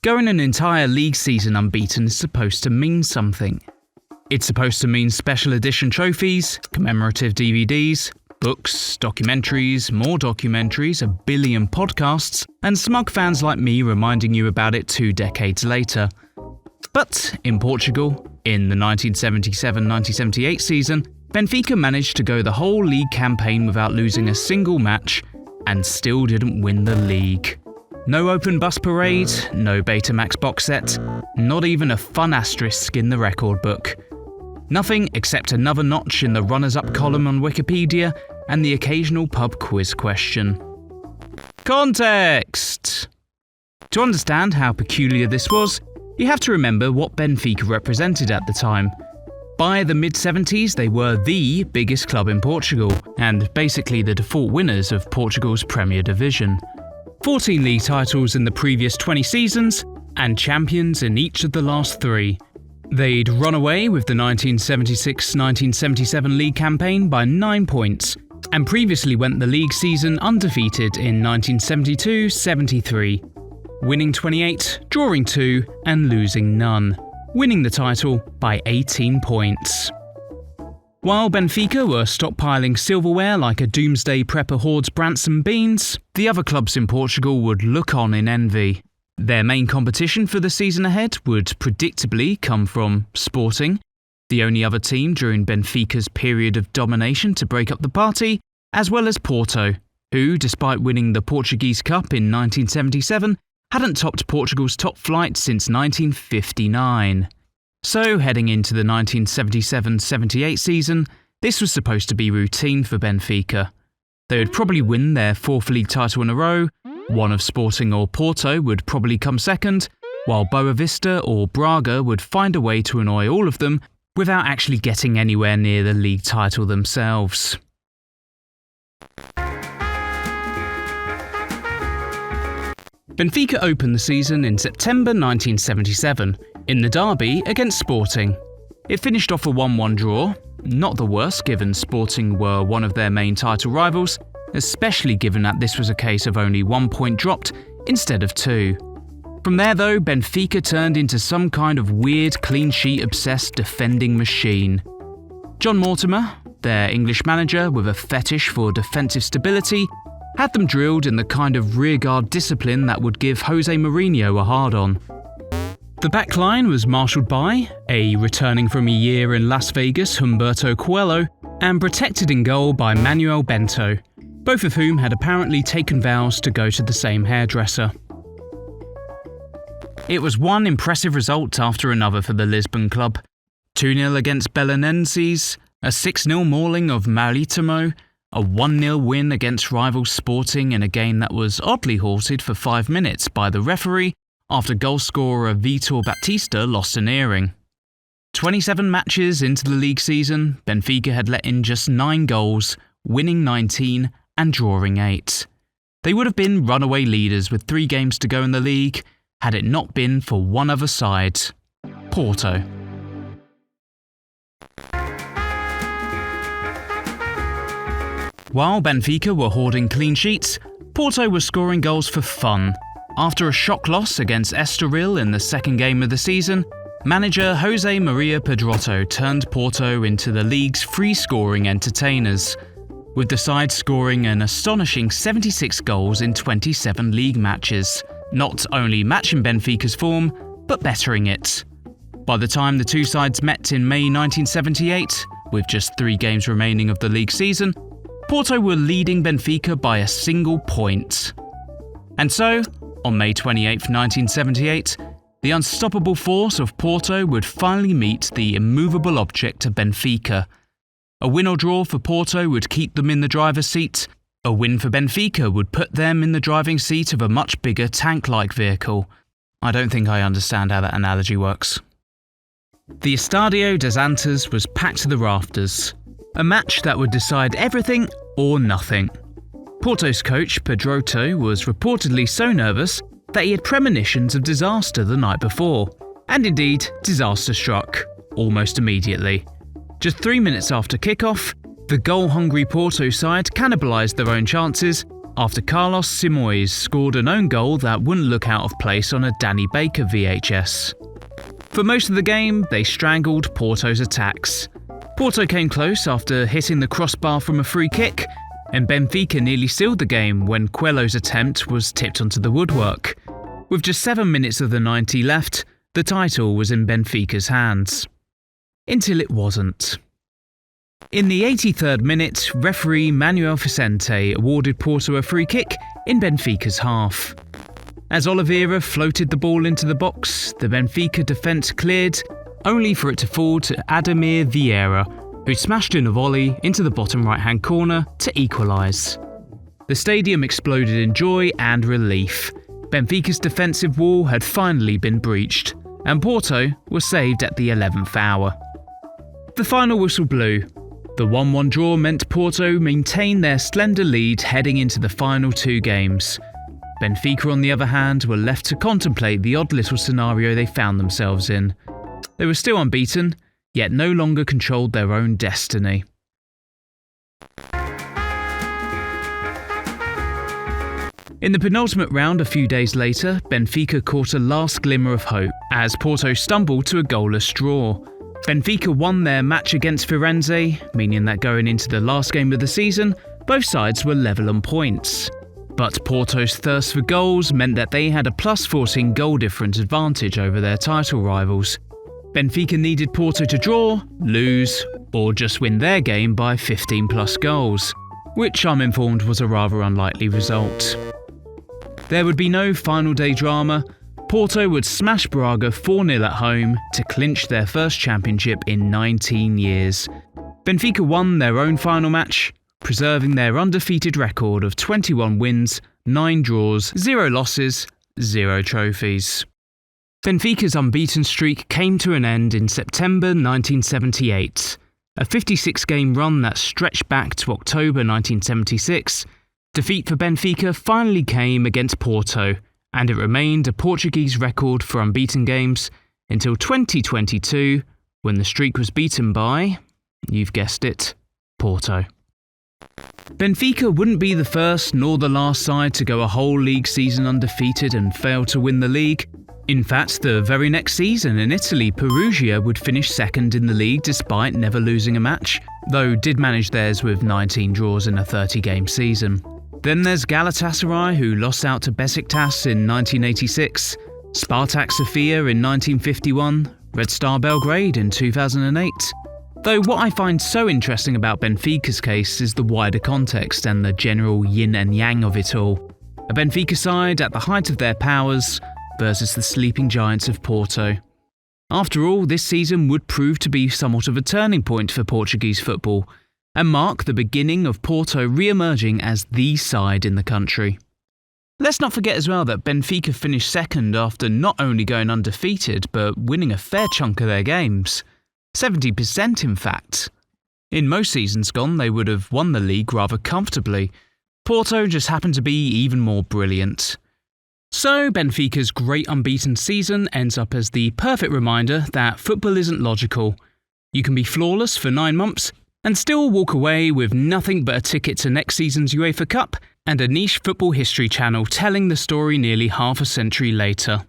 Going an entire league season unbeaten is supposed to mean something. It's supposed to mean special edition trophies, commemorative DVDs, books, documentaries, more documentaries, a billion podcasts, and smug fans like me reminding you about it 2 decades later. But in Portugal, in the 1977-1978 season, Benfica managed to go the whole league campaign without losing a single match and still didn't win the league. No open bus parade, no Betamax box set, not even a fun asterisk in the record book. Nothing except another notch in the runners-up column on Wikipedia and the occasional pub quiz question. Context! To understand how peculiar this was, you have to remember what Benfica represented at the time. By the mid-70s, they were the biggest club in Portugal, and basically the default winners of Portugal's Premier Division. 14 league titles in the previous 20 seasons, and champions in each of the last 3. They'd run away with the 1976-1977 league campaign by 9 points, and previously went the league season undefeated in 1972-73, winning 28, drawing 2, and losing none, winning the title by 18 points. While Benfica were stockpiling silverware like a doomsday prepper hoards Branson beans, the other clubs in Portugal would look on in envy. Their main competition for the season ahead would predictably come from Sporting, the only other team during Benfica's period of domination to break up the party, as well as Porto, who, despite winning the Portuguese Cup in 1977, hadn't topped Portugal's top flight since 1959. So, heading into the 1977-78 season, this was supposed to be routine for Benfica. They would probably win their 4th league title in a row, one of Sporting or Porto would probably come second, while Boa Vista or Braga would find a way to annoy all of them without actually getting anywhere near the league title themselves. Benfica opened the season in September 1977, in the derby against Sporting. It finished off a 1-1 draw, not the worst given Sporting were one of their main title rivals, especially given that this was a case of only 1 point dropped instead of 2. From there though, Benfica turned into some kind of weird clean sheet obsessed defending machine. John Mortimer, their English manager with a fetish for defensive stability, had them drilled in the kind of rearguard discipline that would give Jose Mourinho a hard-on. The backline was marshalled by a returning from a year in Las Vegas Humberto Coelho and protected in goal by Manuel Bento, both of whom had apparently taken vows to go to the same hairdresser. It was one impressive result after another for the Lisbon club. 2-0 against Belenenses, a 6-0 mauling of Maritimo, a 1-0 win against rivals Sporting in a game that was oddly halted for 5 minutes by the referee after goalscorer Vitor Batista lost an earring. 27 matches into the league season, Benfica had let in just 9 goals, winning 19 and drawing 8. They would have been runaway leaders with 3 games to go in the league, had it not been for one other side, Porto. While Benfica were hoarding clean sheets, Porto was scoring goals for fun. After a shock loss against Estoril in the second game of the season, manager Jose Maria Pedroto turned Porto into the league's free-scoring entertainers, with the side scoring an astonishing 76 goals in 27 league matches, not only matching Benfica's form, but bettering it. By the time the two sides met in May 1978, with just 3 games remaining of the league season, Porto were leading Benfica by a single point. And so, on May 28, 1978, the unstoppable force of Porto would finally meet the immovable object of Benfica. A win or draw for Porto would keep them in the driver's seat. A win for Benfica would put them in the driving seat of a much bigger tank-like vehicle. I don't think I understand how that analogy works. The Estadio das Antas was packed to the rafters. A match that would decide everything or nothing. Porto's coach, Pedroto, was reportedly so nervous that he had premonitions of disaster the night before. And indeed, disaster struck, almost immediately. Just 3 minutes after kickoff, the goal-hungry Porto side cannibalised their own chances after Carlos Simoes scored an own goal that wouldn't look out of place on a Danny Baker VHS. For most of the game, they strangled Porto's attacks. Porto came close after hitting the crossbar from a free kick, and Benfica nearly sealed the game when Coelho's attempt was tipped onto the woodwork. With just 7 minutes of the 90 left, the title was in Benfica's hands. Until it wasn't. In the 83rd minute, referee Manuel Vicente awarded Porto a free kick in Benfica's half. As Oliveira floated the ball into the box, the Benfica defence cleared, only for it to fall to Ademir Vieira, who smashed in a volley into the bottom right-hand corner to equalise. The stadium exploded in joy and relief. Benfica's defensive wall had finally been breached, and Porto was saved at the 11th hour. The final whistle blew. The 1-1 draw meant Porto maintained their slender lead heading into the final 2 games. Benfica, on the other hand, were left to contemplate the odd little scenario they found themselves in. They were still unbeaten, yet no longer controlled their own destiny. In the penultimate round a few days later, Benfica caught a last glimmer of hope as Porto stumbled to a goalless draw. Benfica won their match against Firenze, meaning that going into the last game of the season, both sides were level on points. But Porto's thirst for goals meant that they had a plus 14 goal difference advantage over their title rivals. Benfica needed Porto to draw, lose, or just win their game by 15 plus goals, which I'm informed was a rather unlikely result. There would be no final day drama. Porto would smash Braga 4-0 at home to clinch their first championship in 19 years. Benfica won their own final match, preserving their undefeated record of 21 wins, 9 draws, 0 losses, 0 trophies. Benfica's unbeaten streak came to an end in September 1978. A 56-game run that stretched back to October 1976. Defeat for Benfica finally came against Porto, and it remained a Portuguese record for unbeaten games until 2022, when the streak was beaten by, you've guessed it, Porto. Benfica wouldn't be the first nor the last side to go a whole league season undefeated and fail to win the league. In fact, the very next season in Italy, Perugia would finish second in the league despite never losing a match, though did manage theirs with 19 draws in a 30-game season. Then there's Galatasaray, who lost out to Besiktas in 1986, Spartak Sofia in 1951, Red Star Belgrade in 2008. Though what I find so interesting about Benfica's case is the wider context and the general yin and yang of it all. A Benfica side at the height of their powers versus the sleeping giants of Porto. After all, this season would prove to be somewhat of a turning point for Portuguese football, and mark the beginning of Porto re-emerging as the side in the country. Let's not forget as well that Benfica finished second after not only going undefeated, but winning a fair chunk of their games. 70% in fact. In most seasons gone, they would have won the league rather comfortably. Porto just happened to be even more brilliant. So Benfica's great unbeaten season ends up as the perfect reminder that football isn't logical. You can be flawless for 9 months and still walk away with nothing but a ticket to next season's UEFA Cup and a niche football history channel telling the story nearly half a century later.